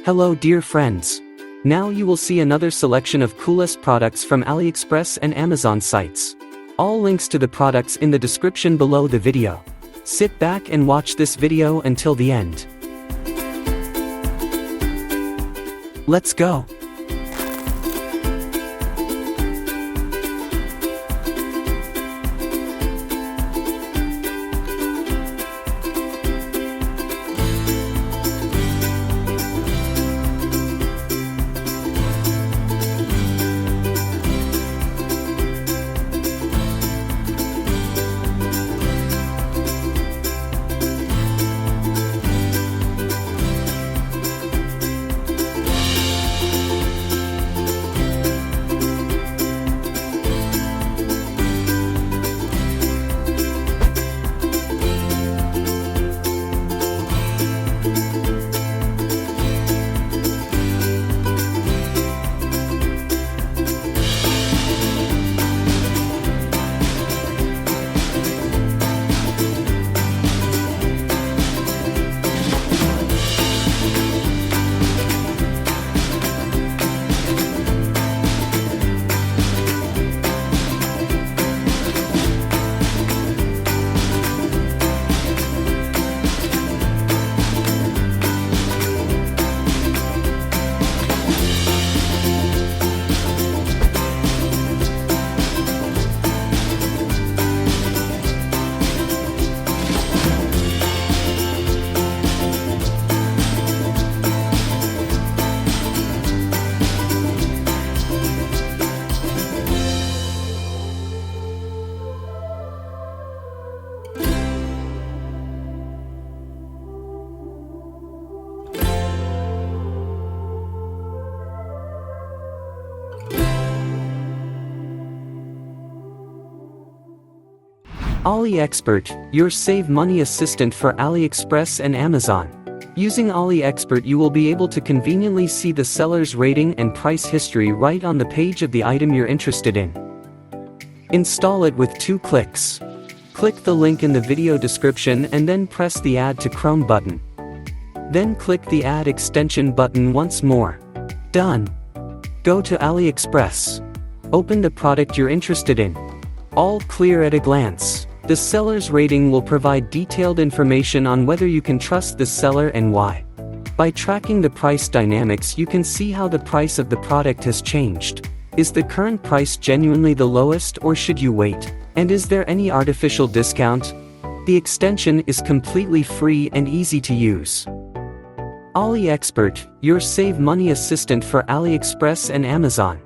Hello dear friends. Now you will see another selection of coolest products from AliExpress and Amazon sites. All links to the products in the description below the video. Sit back and watch this video until the end. Let's go. AliExpert, your save money assistant for AliExpress and Amazon. Using AliExpert you will be able to conveniently see the seller's rating and price history right on the page of the item you're interested in. Install it with 2 clicks. Click the link in the video description and then press the Add to Chrome button. Then click the Add Extension button once more. Done. Go to AliExpress. Open the product you're interested in. All clear at a glance. The seller's rating will provide detailed information on whether you can trust the seller and why. By tracking the price dynamics you can see how the price of the product has changed. Is the current price genuinely the lowest or should you wait? And is there any artificial discount? The extension is completely free and easy to use. AliExpert, your save money assistant for AliExpress and Amazon.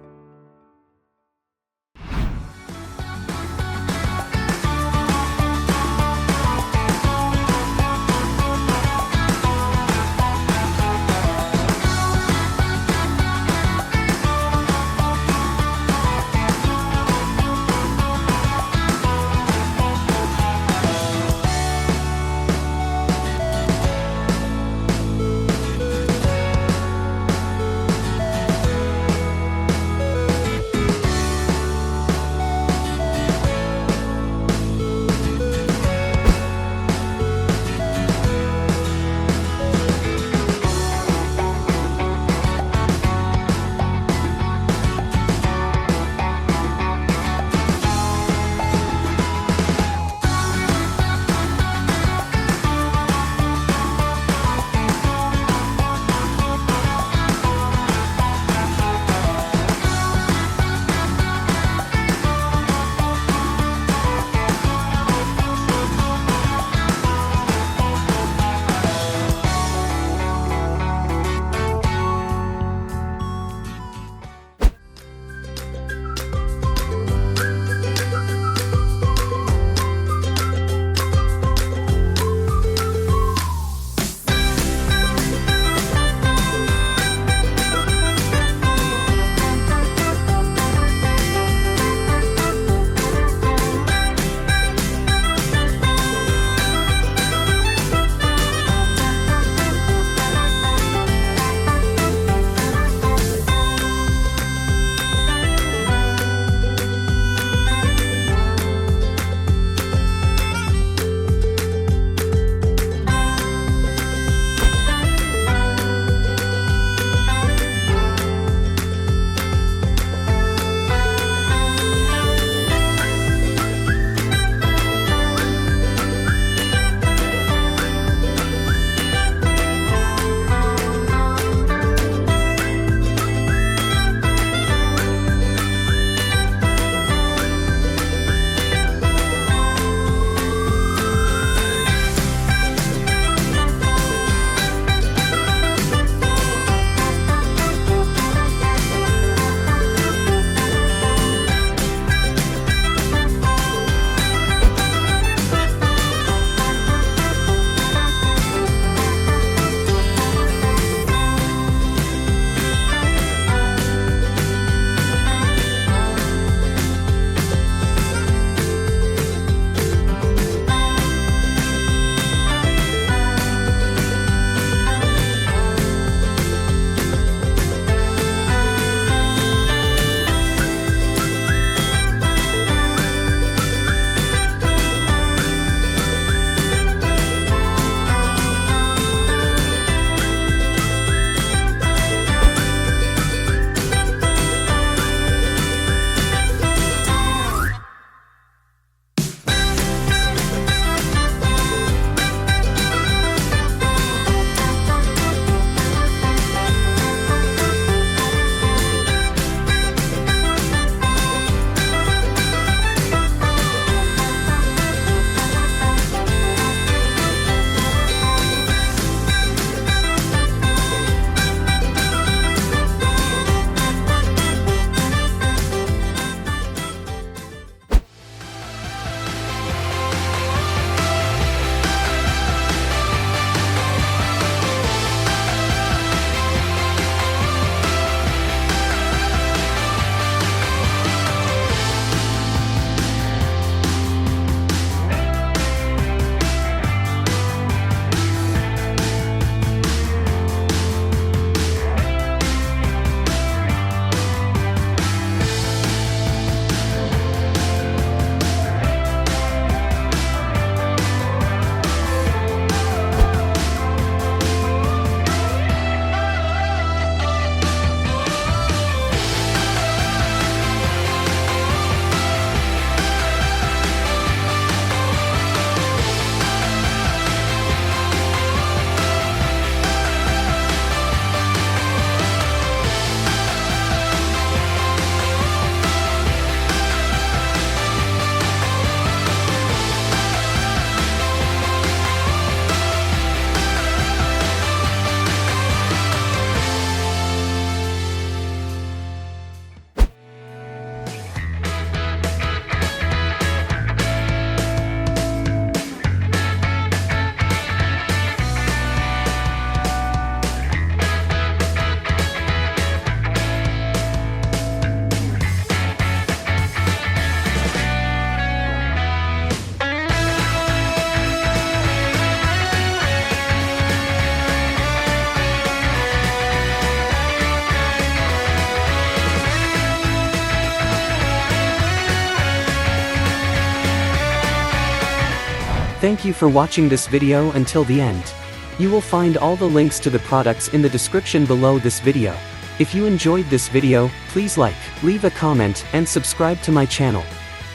Thank you for watching this video until the end. You will find all the links to the products in the description below this video. If you enjoyed this video, please like, leave a comment, and subscribe to my channel.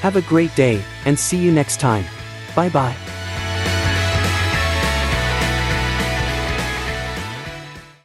Have a great day, and see you next time. Bye bye.